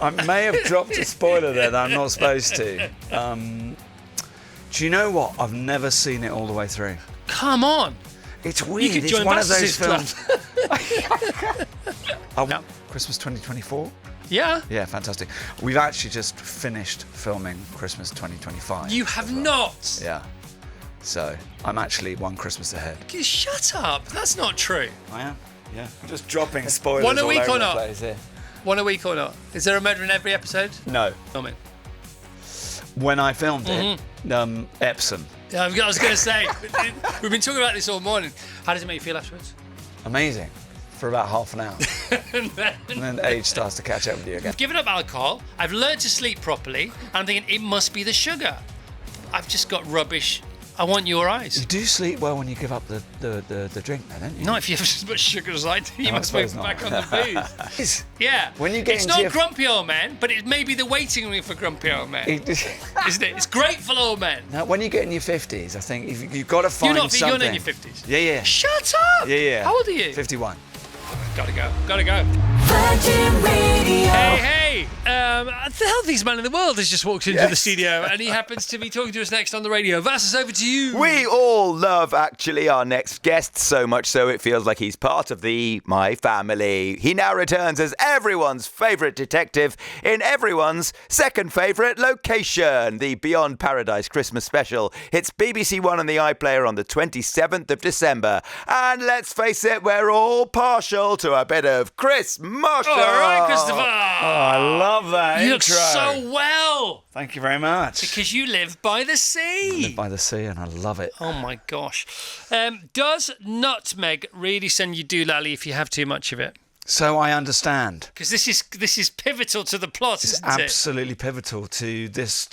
I may have dropped a spoiler there that I'm not supposed to. Do you know what? I've never seen it all the way through. Come on. It's weird. You could It's join one of Bastard's those Club. films. Christmas 2024? Yeah. Yeah, fantastic. We've actually just finished filming Christmas 2025. You have not. Yeah. So I'm actually one Christmas ahead. Shut up. That's not true. I am. Yeah. I'm just dropping spoilers One a week all or over the not? place here. One a week or not? Is there a murder in every episode? No. Film it. When I filmed it, Epsom. Yeah, I was going to say, we've been talking about this all morning. How does it make you feel afterwards? Amazing. For about half an hour. And And then age starts to catch up with you again. I've given up alcohol. I've learned to sleep properly. I'm thinking it must be the sugar. I've just got rubbish. I want your eyes. You do sleep well when you give up the drink, though, don't you? Not if you have as much sugar as I do. You must move back on the booze. Yeah. When you get it's into not your... grumpy old men, but it may be the waiting room for grumpy old men. Isn't it? It's grateful old men. Now, when you get in your 50s, I think you've got to find something. You're not in your 50s? Yeah. Shut up! Yeah. How old are you? 51. Gotta go. Virgin Radio. Hey! The healthiest man in the world has just walked into the studio, and he happens to be talking to us next on the radio. Vassos, over to you. We all love, actually, our next guest, so much so it feels like he's part of my family. He now returns as everyone's favourite detective in everyone's second favourite location. The Beyond Paradise Christmas special hits BBC One and the iPlayer on the 27th of December. And let's face it, we're all partial to a bit of Kris Marshall. All right, Christopher. I love that You intro. look so well. Thank you very much. Because you live by the sea. I live by the sea and I love it. Oh my gosh. Does nutmeg really send you doolally if you have too much of it? So I understand. Because this is pivotal to the plot, It's isn't it? absolutely pivotal to this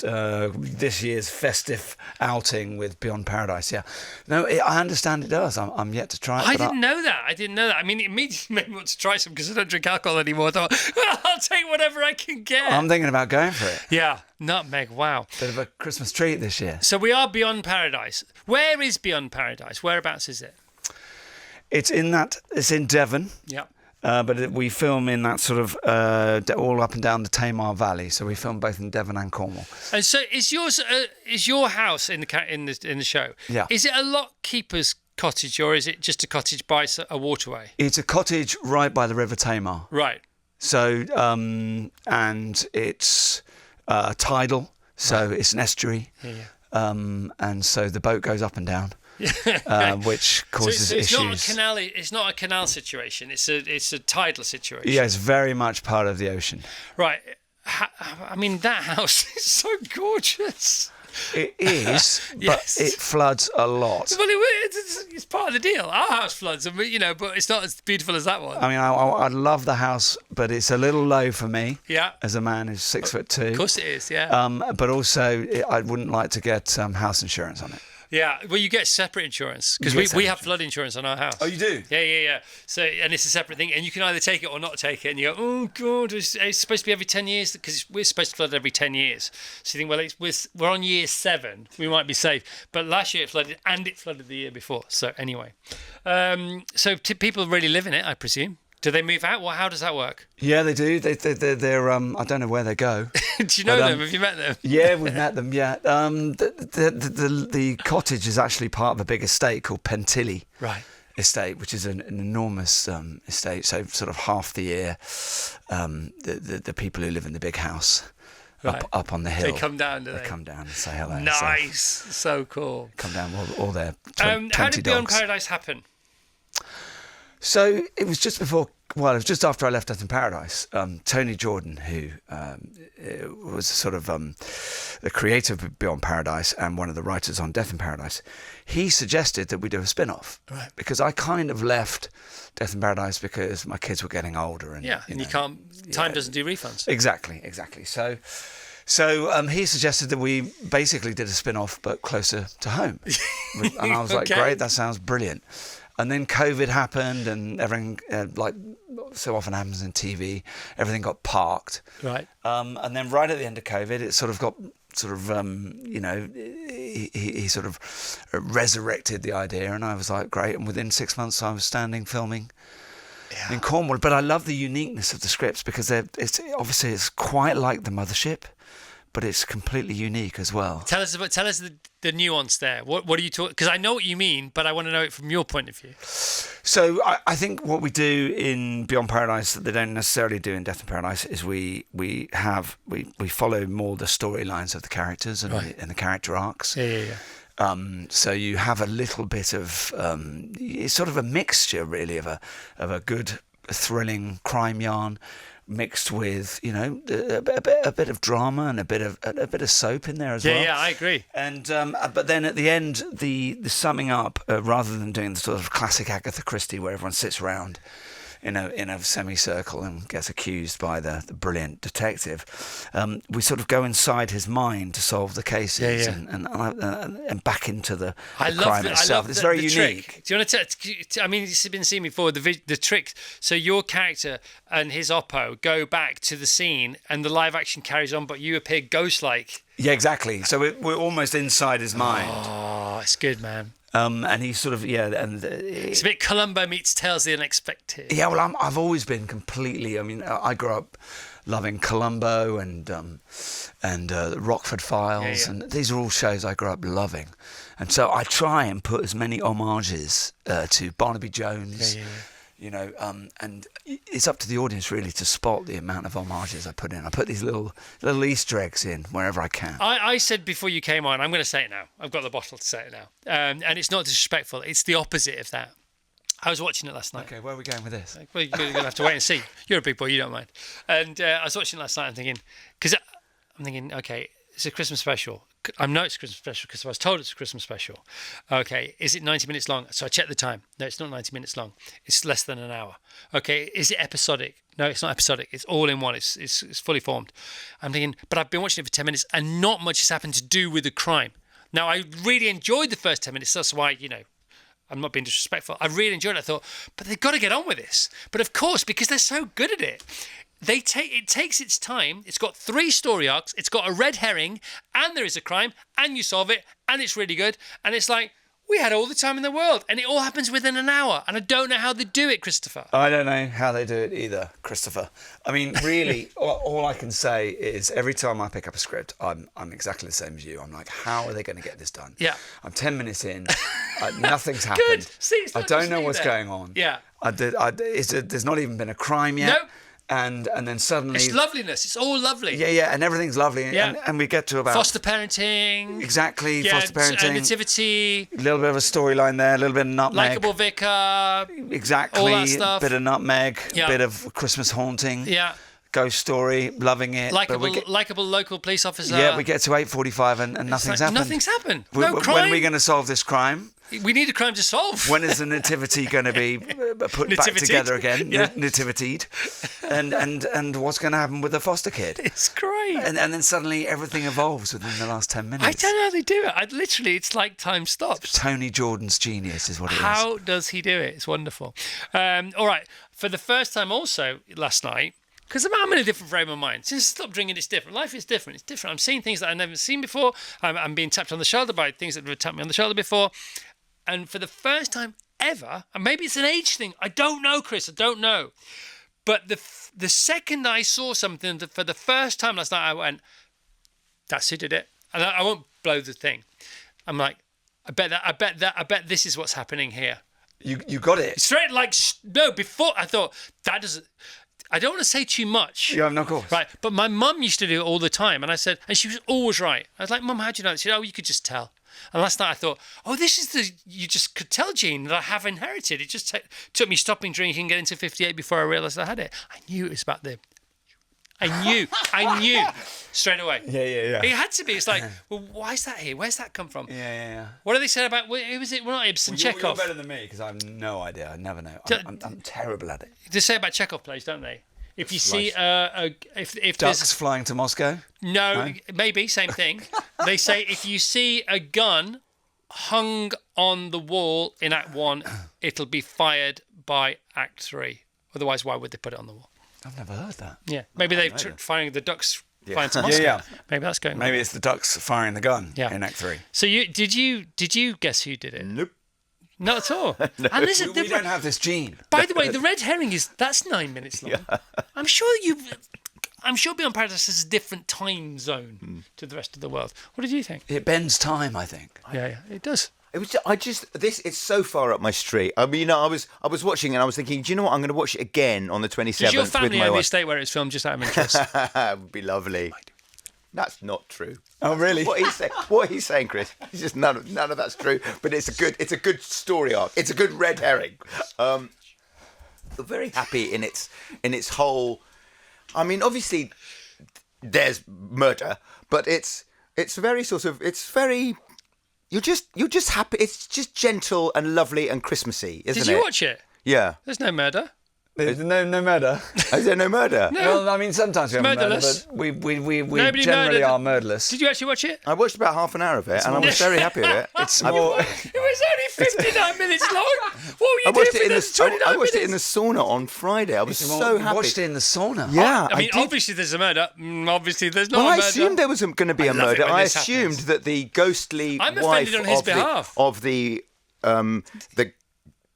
year's festive outing with Beyond Paradise. Yeah, no, I understand it does. I'm yet to try it. I didn't know that. I mean, it immediately made me want to try some because I don't drink alcohol anymore. I thought, well, I'll take whatever I can get. I'm thinking about going for it. Yeah, nutmeg. Wow. Bit of a Christmas treat this year. So we are Beyond Paradise. Where is Beyond Paradise? Whereabouts is it? It's in Devon. Yeah. But we film in that sort of all up and down the Tamar Valley. So we film both in Devon and Cornwall. And so is your house in the show? Yeah. Is it a lock keeper's cottage or is it just a cottage by a waterway? It's a cottage right by the River Tamar. Right. So and it's tidal, so it's an estuary. Yeah. And so the boat goes up and down. Which causes it's issues. It's not a canal situation. It's a tidal situation. Yeah, it's very much part of the ocean. Right. I mean, that house is so gorgeous. It is, Yes. but it floods a lot. Well, it's part of the deal. Our house floods, but it's not as beautiful as that one. I mean, I love the house, but it's a little low for me. Yeah. As a man who's 6'2". Of course it is. Yeah. But also, I wouldn't like to get house insurance on it. Yeah, well, you get separate insurance because we have flood insurance on our house. Oh, you do? Yeah. So, and it's a separate thing, and you can either take it or not take it. And you go, oh God, it's supposed to be every 10 years because we're supposed to flood every 10 years. So you think, well, we're on year 7, we might be safe. But last year it flooded, and it flooded the year before. So anyway, so people really live in it, I presume. Do they move out? Well, how does that work? Yeah, they do. They're I don't know where they go. Do you know them? Have you met them? Yeah, we've met them. Yeah. The cottage is actually part of a big estate called Pentilly. Right. Estate, which is an enormous estate. So sort of half the year, the people who live in the big house up on the hill. They come down, do they? They come down and say hello. Nice. So cool. Come down, all their 20 how did Beyond dogs. Paradise happen? So it was just after I left Death in Paradise. Tony Jordan, who was sort of the creator of Beyond Paradise and one of the writers on Death in Paradise, he suggested that we do a spin-off. Right. Because I kind of left Death in Paradise because my kids were getting older. And, you can't, time doesn't do refunds. Exactly. So he suggested that we basically did a spin-off but closer to home. And I was like, great, that sounds brilliant. And then COVID happened, and everything, like so often happens in TV, everything got parked. Right. And then right at the end of COVID, it sort of got he sort of resurrected the idea, and I was like, great. And within 6 months, I was standing filming in Cornwall. But I love the uniqueness of the scripts because it's quite like The Mothership, but it's completely unique as well. Tell us the nuance there. What are you talking? Because I know what you mean, but I want to know it from your point of view. So I think what we do in Beyond Paradise that they don't necessarily do in Death in Paradise is we follow more the storylines of the characters and the character arcs. Yeah. So you have a little bit of it's sort of a mixture really of a good thrilling crime yarn mixed with a bit of drama and a bit of soap in there as well. Yeah, I agree. And but then at the end, the summing up, rather than doing the sort of classic Agatha Christie where everyone sits around in a semicircle and gets accused by the brilliant detective, we sort of go inside his mind to solve the cases and back into the crime itself. It's very unique. Trick. Do you want to? I mean, you've been seeing before the trick. So your character and his oppo go back to the scene, and the live action carries on, but you appear ghost-like. Yeah, exactly. So we're almost inside his mind. Oh, it's good, man. And he's sort of it's a bit Columbo meets Tales of the Unexpected. Yeah, well, I've always been completely. I mean, I grew up loving Columbo and the Rockford Files, and these are all shows I grew up loving, and so I try and put as many homages to Barnaby Jones. And it's up to the audience really to spot the amount of homages I put in. I put these little Easter eggs in wherever I can. I said before you came on, I'm going to say it now. I've got the bottle to say it now. And it's not disrespectful. It's the opposite of that. I was watching it last night. Okay, where are we going with this? Well, you're going to have to wait and see. You're a big boy, you don't mind. And I was watching it last night and thinking, okay, it's a Christmas special. I know it's a Christmas special because I was told it's a Christmas special. Okay, is it 90 minutes long? So I checked the time. No, it's not 90 minutes long. It's less than an hour. Okay, is it episodic? No, it's not episodic. It's all in one. It's fully formed. I'm thinking, but I've been watching it for 10 minutes and not much has happened to do with the crime. Now, I really enjoyed the first 10 minutes. That's why, I'm not being disrespectful. I really enjoyed it. I thought, but they've got to get on with this. But of course, because they're so good at it, it takes its time. It's got 3 story arcs. It's got a red herring, and there is a crime, and you solve it, and it's really good. And it's like, we had all the time in the world, and it all happens within an hour. And I don't know how they do it, Christopher. I don't know how they do it either, Christopher. I mean, really, all I can say is every time I pick up a script, I'm exactly the same as you. I'm like, how are they going to get this done? Yeah. I'm 10 minutes in. Nothing's happened. Good. See, I don't know what's going on. Yeah. There's not even been a crime yet. Nope. And then suddenly... It's loveliness. It's all lovely. Yeah, and everything's lovely. Yeah. And we get to about... Foster parenting. Exactly, Yeah, foster parenting. Nativity. A little bit of a storyline there, a little bit of nutmeg. Likeable vicar. Exactly. All that stuff. Bit of nutmeg, Yeah. bit of Christmas haunting. Yeah. Ghost story, loving it. Likeable local police officer. Yeah, we get to 8:45 and nothing's happened. Nothing's happened. No crime. When are we going to solve this crime? We need a crime to solve. When is the nativity going to be put back together again? Yeah. Nativitied. And what's going to happen with the foster kid? It's great. And then suddenly everything evolves within the last 10 minutes. I don't know how they do it. Literally, it's like time stops. Tony Jordan's genius is what it is. How does he do it? It's wonderful. All right. For the first time also last night, because I'm in a different frame of mind. Since I stopped drinking, it's different. Life is different. It's different. I'm seeing things that I've never seen before. I'm being tapped on the shoulder by things that have tapped me on the shoulder before. And for the first time ever, and maybe it's an age thing. I don't know, Chris. I don't know. But the second I saw something for the first time last night, I went, that's who did it. And I won't blow the thing. I'm like, I bet this is what's happening here. You got it. Straight before I thought, that doesn't... I don't want to say too much. Yeah, no, of course. Right, but my mum used to do it all the time. And I said, and she was always right. I was like, Mum, how do you know? She said, you could just tell. And last night I thought, this is you just could tell gene that I have inherited. It just took me stopping drinking, getting to 58 before I realised I had it. I knew it was about the... I knew straight away. Yeah. It had to be. It's like, well, why is that here? Where's that come from? Yeah. What do they say about, who was it? Well, not Ibsen, Chekhov. You're better than me because I have no idea. I never know. I'm terrible at it. They say about Chekhov plays, don't they? If you see if ducks flying to Moscow? No, maybe, same thing. They say if you see a gun hung on the wall in Act 1, it'll be fired by Act 3. Otherwise, why would they put it on the wall? I've never heard that. Yeah, maybe they're firing the ducks flying to Moscow. Yeah. Maybe that's going on. Maybe it's the ducks firing the gun in Act 3. So did you guess who did it? Nope. Not at all. And listen, We don't have this gene. by the way, the red herring that's 9 minutes long. I'm sure Beyond Paradise has a different time zone to the rest of the world. What did you think? It bends time, I think. Yeah, it does. It was. It's so far up my street. I mean, I was watching and I was thinking, do you know what? I'm going to watch it again on the 27th. Does your with family my own the wife. estate where it's filmed, just out of interest? It would be lovely. That's not true. Oh, really? What he's saying, Chris? He's just none of that's true. But it's a good story arc. It's a good red herring. We're very happy in its whole. I mean, obviously, there's murder, but it's very sort of you're just happy. It's just gentle and lovely and Christmassy, isn't it? Did you watch it? Yeah. There's no murder. There's no murder. Is there no murder? No. Well, I mean, sometimes we have murder, Murderless. but we Nobody generally murdered. are murderless. Did you actually watch it? I watched about half an hour of it, and I was very happy with it. It's more. It was only 59 minutes long. What were you I watched doing it in for the 29 I watched it in the minutes? sauna on Friday. I was so You happy. watched it in the sauna. Yeah, I mean, did. obviously there's a murder. Obviously there's not Well, a I murder. assumed there was going to be a love it murder. when I this assumed happens. that the ghostly I'm wife offended on his behalf. of the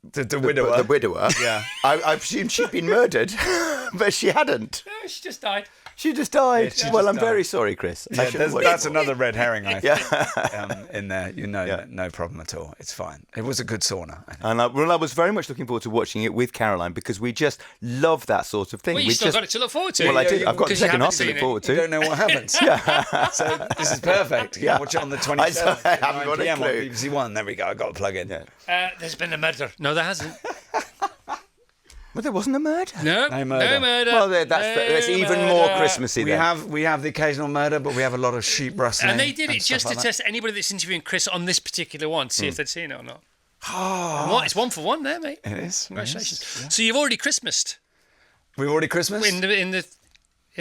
The widower. the widower. Yeah. I assumed she'd been murdered, but she hadn't. No, she just died. She just died. she Well, just I'm died. very sorry, Chris. I Yeah, shouldn't watch that's it. another red herring, I think. Yeah. In there, no problem at all. It's fine. It was a good sauna. I think. And I was very much looking forward to watching it with Caroline because we just love that sort of thing. Well, you we still just, got it to look forward to. Well, I do. I've got the Because you second haven't half to seen look it. forward You to. don't know what happens. So this is perfect. You can watch it on the 27th. I haven't got a 9 p.m. on clue. BBC One. There we go. I got to plug in. There's been a murder. No, there hasn't. But there wasn't a murder. No, No murder. No murder. Well, that's No even more murder. Christmassy. We then. have the occasional murder, but we have a lot of sheep rustling. And they did it stuff just to like that. test anybody that's interviewing Chris on this particular one to see if they'd seen it or not. Oh, And what? It's 1 for 1 there, mate. it is. Congratulations. It is, yeah. So you've already Christmased We've already Christmas. in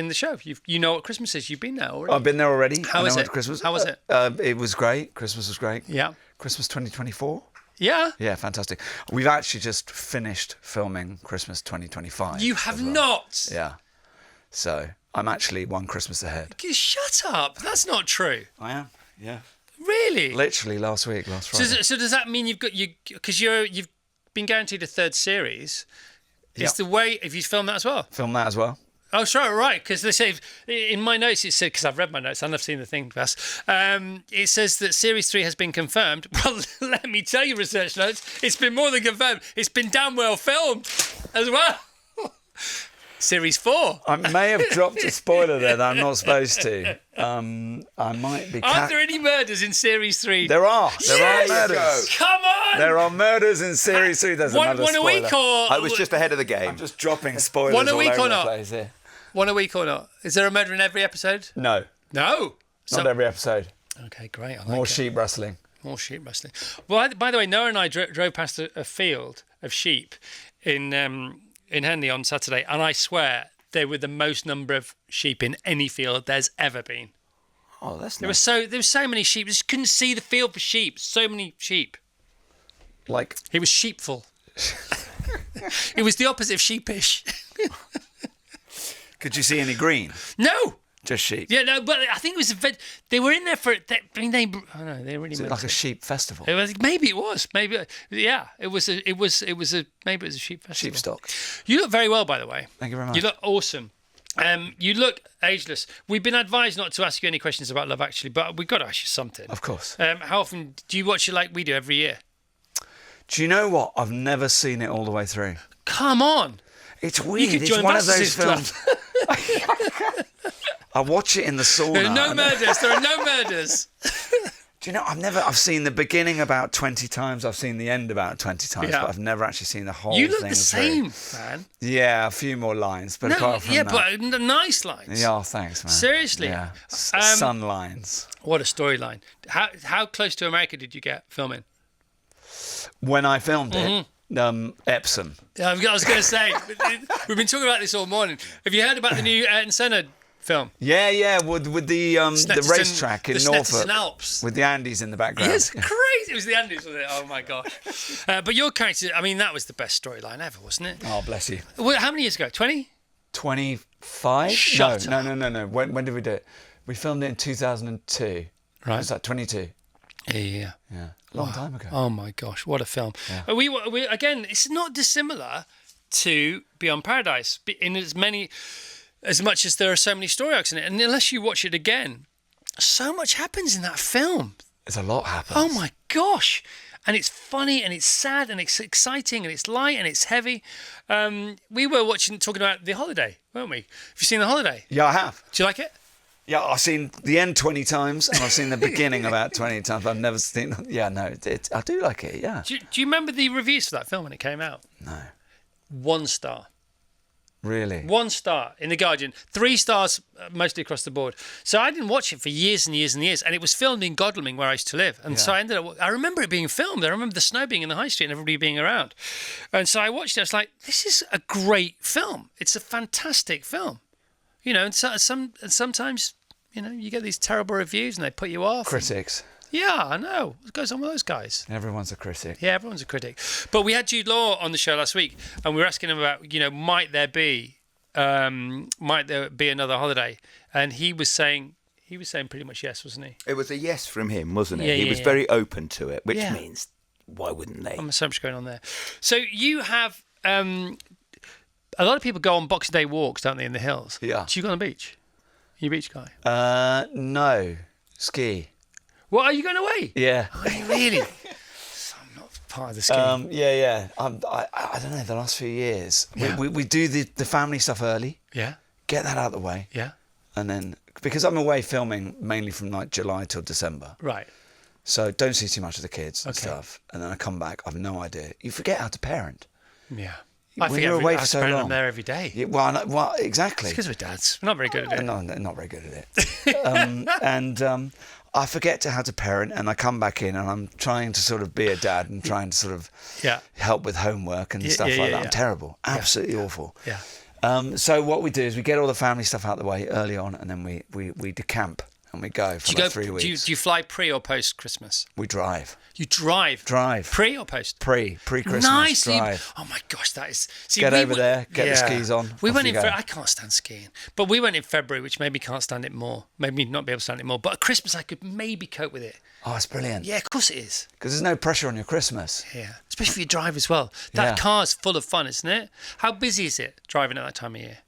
the show. You know what Christmas is. You've been there already. I've been there already. How I is know it? what Christmas. How was it? It was great. Christmas was great. Yeah. Christmas 2024. Yeah. Yeah, fantastic. We've actually just finished filming Christmas 2025. You have as well. not. Yeah. So I'm actually one Christmas ahead. Shut up. That's not true. I am. Yeah. Really? Literally last Friday. So does that mean you've been guaranteed a third series? Is Yeah. the way if you film that as well? Film that as well. Oh, sorry, right. Because they say in my notes it said because I've read my notes and I've seen the thing. It says that series 3 has been confirmed. Well, let me tell you, research notes. It's been more than confirmed. It's been damn well filmed as well. Series 4. I may have dropped a spoiler there that I'm not supposed to. I might be. Aren't there any murders in series 3? There are. There are Yes! murders. Come on. There are murders in series 3. There's one another a spoiler. week or I was just ahead of the game. I'm just dropping spoilers One a all week over or the not? place here. one a week or not? Is there a murder in every episode? No, No. not every episode. Okay, great. I like More it. sheep rustling. More sheep rustling. Well, by the way, Noah and I drove past a field of sheep in Henley on Saturday, and I swear they were the most number of sheep in any field there's ever been. Oh, that's There nice. was so many sheep. Just couldn't see the field for sheep. So many sheep. Like, It was sheepful. It was the opposite of sheepish. could you see any green? No. Just sheep. Yeah, no, but I think it was they were in there for. I don't know. They really. Is it like a sheep festival? It was, maybe it was. Maybe yeah. It was a. Maybe it was a sheep festival. Sheep stock. You look very well, by the way. Thank you very much. You look awesome. You look ageless. We've been advised not to ask you any questions about Love Actually, but we've got to ask you something. Of course. How often do you watch it like we do every year? Do you know what? I've never seen it all the way through. Come on. It's weird. could It's join one of those Bastard's Club. films. I watch it in the sauna. There are no and- murders. There are no murders. Do you know? I've seen the beginning about 20 times. I've seen the end about 20 times, Yeah. but I've never actually seen the whole You look thing the through. same, man. Yeah, a few more lines, but No, apart from yeah, that. but nice lines. Yeah, oh, thanks, man. Seriously? Yeah. Um, Sun lines. What a storyline. How close to America did you get filming? When I filmed it, Epsom. I was going to say, we've been talking about this all morning. Have you heard about the new Ayrton Senna film? Yeah, with the racetrack in the Norfolk. Snetterton Alps. With the Andes in the background. It's crazy. It was the Andes, wasn't it? Oh, my God. But your character, I mean, that was the best storyline ever, wasn't it? Oh, bless you. Well, how many years ago? 20? 25? Shut No. When did we do it? We filmed it in 2002. Right. Was that 22? Yeah. Yeah, a long time ago. Oh my gosh, what a film! We again, it's not dissimilar to Beyond Paradise in as much as there are so many story arcs in it, and unless you watch it again, so much happens in that film. There's a lot happens. Oh my gosh! And it's funny, and it's sad, and it's exciting, and it's light, and it's heavy. We were talking about The Holiday, weren't we? Have you seen The Holiday? Yeah, I have. Do you like it? Yeah, I've seen the end 20 times, and I've seen the beginning about 20 times. I've never seen. Yeah, no, I do like it. Yeah. Do you remember the reviews for that film when it came out? No. 1 star. Really? 1 star in The Guardian. 3 stars mostly across the board. So I didn't watch it for years and years and years, and it was filmed in Godalming where I used to live. And so I remember it being filmed. I remember the snow being in the high street and everybody being around. And so I watched it. I was like, this is a great film. It's a fantastic film. You know, and sometimes, you know, you get these terrible reviews and they put you off. Critics. Yeah, I know. What goes on with those guys? Everyone's a critic. Yeah, everyone's a critic. But we had Jude Law on the show last week, and we were asking him about, you know, might there be another holiday? And he was saying pretty much yes, wasn't he? It was a yes from him, wasn't it? Yeah, he was very open to it, which Yeah. means why wouldn't they? So much going on there. So you have a lot of people go on Boxing Day walks, don't they, in the hills? Yeah. Do you go on the beach? Are you a beach guy? No. Ski. What, are you going away? Yeah. Are you really? So I'm not part of the ski. Yeah. I don't know, the last few years. Yeah. We do the family stuff early, Yeah, get that out of the way. yeah. And then, because I'm away filming mainly from like July till December. Right. So don't see too much of the kids and Okay. stuff. And then I come back, I've no idea. You forget how to parent. Yeah. When you're away for so long. I'm there every day. Yeah, well, exactly. It's because we're dads. We're not very good at it. No, not very good at it. I forget how to parent, and I come back in, and I'm trying to sort of be a dad and trying to sort of Yeah. help with homework and stuff like that. I'm terrible, absolutely awful. Yeah. So what we do is we get all the family stuff out of the way early on, and then we decamp and we go for like 3 weeks. Do you fly pre or post Christmas? We drive. You drive. Drive. Pre or post? Pre-Christmas Nice. drive. Oh my gosh, that is. See, Get we over there, get the skis on, We off went you in. go. I can't stand skiing, but we went in February, which made me can't stand it more. Made me not be able to stand it more. But at Christmas, I could maybe cope with it. Oh, it's brilliant. Yeah, of course it is. Because there's no pressure on your Christmas. Yeah, especially if you drive as well. That Yeah. car's full of fun, isn't it? How busy is it driving at that time of year?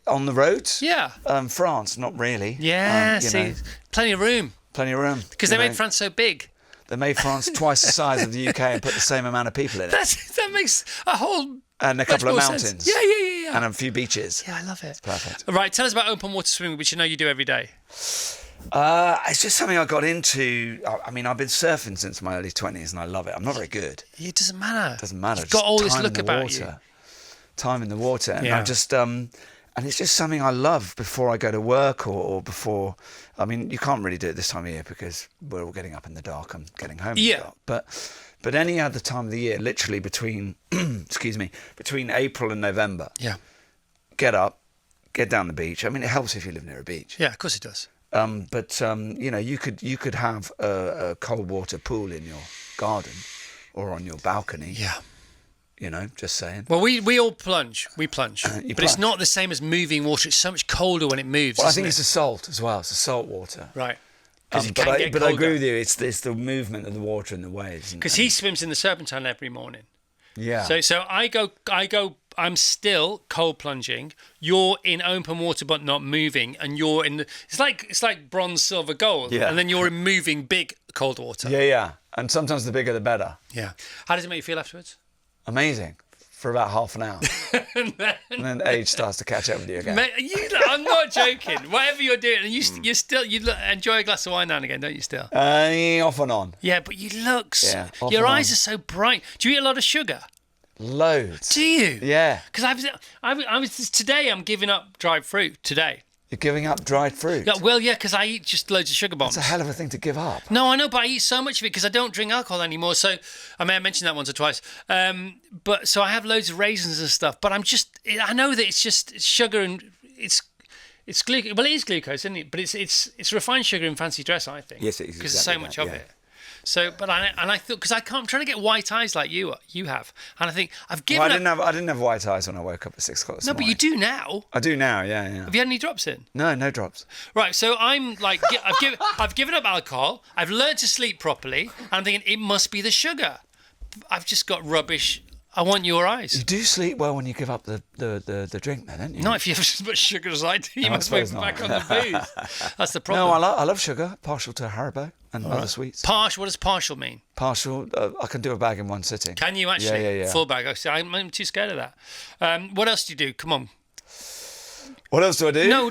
On the roads? Yeah. France, not really. Yeah. You See, know, plenty of room plenty of room. because you they know. made France so big. They made France twice the size of the UK and put the same amount of people in it. That makes a whole. And a couple of much more mountains. sense. Yeah. And a few beaches. Yeah, I love it. Perfect. All right, tell us about open water swimming, which you know you do every day. It's just something I got into. I mean, I've been surfing since my early 20s and I love it. I'm not very good. It doesn't matter. Doesn't matter. You've got all this time look in the about water. you. Time in the water. And Yeah. I just, and it's just something I love before I go to work or before. I mean, you can't really do it this time of year because we're all getting up in the dark and getting home in Yeah. the dark. But any other time of the year, literally between, between April and November, Yeah. get up, get down the beach. I mean, it helps if you live near a beach. Yeah, of course it does. You know, you could have a cold water pool in your garden or on your balcony. Yeah. You know, just saying. Well, we all plunge. We plunge. But it's plunge. not the same as moving water. It's so much colder when it moves. Well, I isn't think it? it's the salt as well. It's the salt water. Right. Because it But can I get agree colder. with you. It's the movement of the water and the waves. Because he swims in the Serpentine every morning. Yeah. So I go. I'm still cold plunging. You're in open water but not moving, and you're in. It's like bronze, silver, gold. Yeah. And then you're in moving big cold water. Yeah. And sometimes the bigger the better. Yeah. How does it make you feel afterwards? Amazing. For about half an hour. And then age starts to catch up with you again. Mate, I'm not joking. Whatever you're doing, and you still enjoy a glass of wine now and again, don't you? Still. Off and on. Yeah, but you look. Yeah, off Your and eyes on. are so bright. Do you eat a lot of sugar? Loads. Do you? Yeah. Because I was today. I'm giving up dried fruit today. You're giving up dried fruit. Yeah, well, yeah, because I eat just loads of sugar bombs. It's a hell of a thing to give up. No, I know, but I eat so much of it because I don't drink alcohol anymore. So I may have mentioned that once or twice. But so I have loads of raisins and stuff. But I know that it's just sugar and it's glucose. Well, it is glucose, isn't it? But it's refined sugar in fancy dress, I think. Yes, it is because there's so exactly much that, of yeah. it. So, but I thought because I'm trying to get white eyes like you have, and I think I've given. Well, I didn't have white eyes when I woke up at 6 o'clock. No, but you do now. I do now. Yeah. Have you had any drops in? No drops. Right, so I'm like, I've given up alcohol. I've learned to sleep properly. And I'm thinking it must be the sugar. I've just got rubbish. I want your eyes. You do sleep well when you give up the drink, then, don't you? Not if you have as much sugar as I do. You must wait back on the booze. That's the problem. No, I love sugar. Partial to Haribo and other sweets. What does partial mean? Partial. I can do a bag in one sitting. Can you actually? Yeah. Full bag. I'm too scared of that. What else do you do? Come on. What else do I do? No.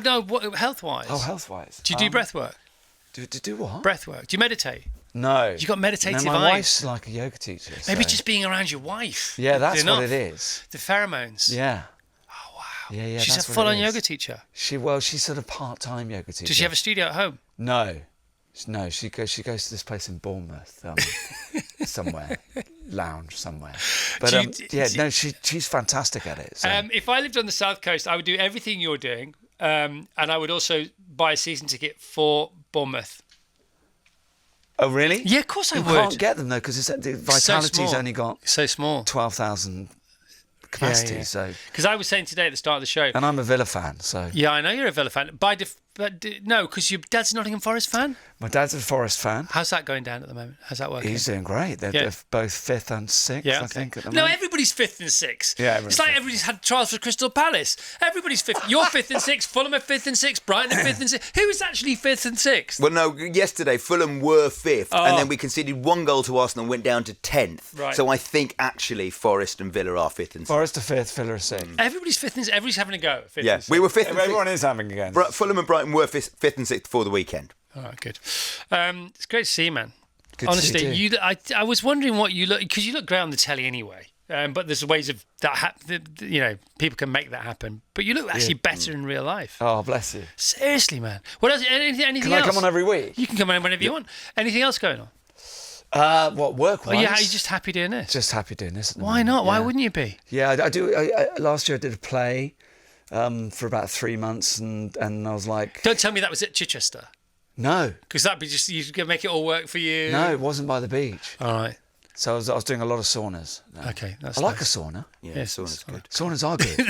Health-wise. Oh, health-wise. Do you do breath work? Do what? Breath work. Do you meditate? No. You got meditative no, my eyes. wife's like a yoga teacher. Maybe so. just being around your wife. Yeah, that's enough. what it is. The pheromones. Yeah. Oh wow. Yeah. She's that's a what full-on it is. yoga teacher. She's sort of part-time yoga teacher. Does she have a studio at home? No. She goes to this place in Bournemouth, somewhere, lounge somewhere. But she's fantastic at it. So. If I lived on the south coast, I would do everything you're doing, and I would also buy a season ticket for Bournemouth. Oh really? Yeah, of course I would. You can't get them though because the Vitality's only got so small 12,000 capacity. Yeah. So because I was saying today at the start of the show, and I'm a Villa fan, so yeah, I know you're a Villa fan. No, because your dad's a Nottingham Forest fan. My dad's a Forest fan. How's that going down at the moment? How's that working? He's doing great. They're both 5th and 6th, I think. At the moment. Everybody's 5th and 6th. Yeah, it's like everybody's had trials for Crystal Palace. Everybody's 5th. You're 5th and 6th. Fulham are 5th and 6th. Brighton are 5th and 6th. Who is actually 5th and 6th? Well, no, yesterday Fulham were 5th, and then we conceded 1 goal to Arsenal and went down to 10th. Right. So I think actually Forest and Villa are 5th and 6th. Forest are 5th, Villa are 6th. Everybody's 5th and 6th. Everybody's having a go at 5th and 6th. We were 5th. Everyone is having a go. Fulham and Brighton were 5th and 6th for the weekend. Oh, good. It's great to see you, man. Good Honestly, to see you too. I was wondering what you look, because you look great on the telly anyway. But there's ways of that. People can make that happen. But you look actually better in real life. Oh, bless you. Seriously, man. What else? Anything Can else? I come on every week? You can come on whenever you want. Anything else going on? What work-wise? Oh, yeah, you're just happy doing this. Just happy doing this. At the Why moment, not? Why yeah. wouldn't you be? Yeah, I do. Last year I did a play for about 3 months, and I was like, Don't tell me that was at Chichester. no, Because that'd be just, you could make it all work for you. no, it wasn't by the beach. All right. So I was doing a lot of saunas. No. Okay. That's I like nice. a sauna. Yeah, Yes, sauna's good. Saunas are good.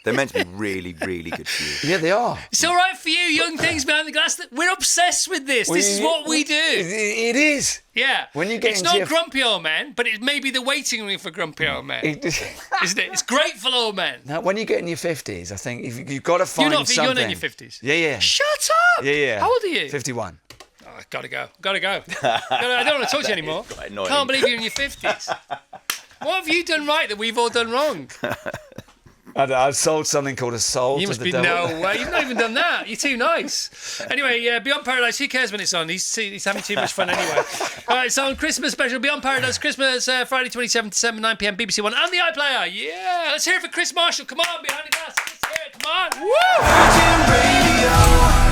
They're meant to be really, really good for you. Yeah, they are. It's all right for you, young things behind the glass. We're obsessed with this. This is what we do. It is. Yeah. When you get it's into not your- grumpy old men, but it may be the waiting room for grumpy old men, isn't it? It's grateful old men. Now, when you get in your 50s, I think you've got to find something. You're not in your 50s. Yeah. Shut up. Yeah. How old are you? 51. Oh, gotta go. I don't want to talk to you anymore. quite annoying. Can't believe you're in your 50s. What have you done right that we've all done wrong? I've sold something called a soul You to must the be devil. no way. You've not even done that. You're too nice. Anyway, Beyond Paradise. Who cares when it's on? He's having too much fun anyway. All right, it's on Christmas special. Beyond Paradise Christmas Friday 27th December 9 p.m. BBC One and the iPlayer. Yeah, let's hear it for Kris Marshall. Come on, behind the glass. Let's hear it. Come on. Woo! Virgin Radio.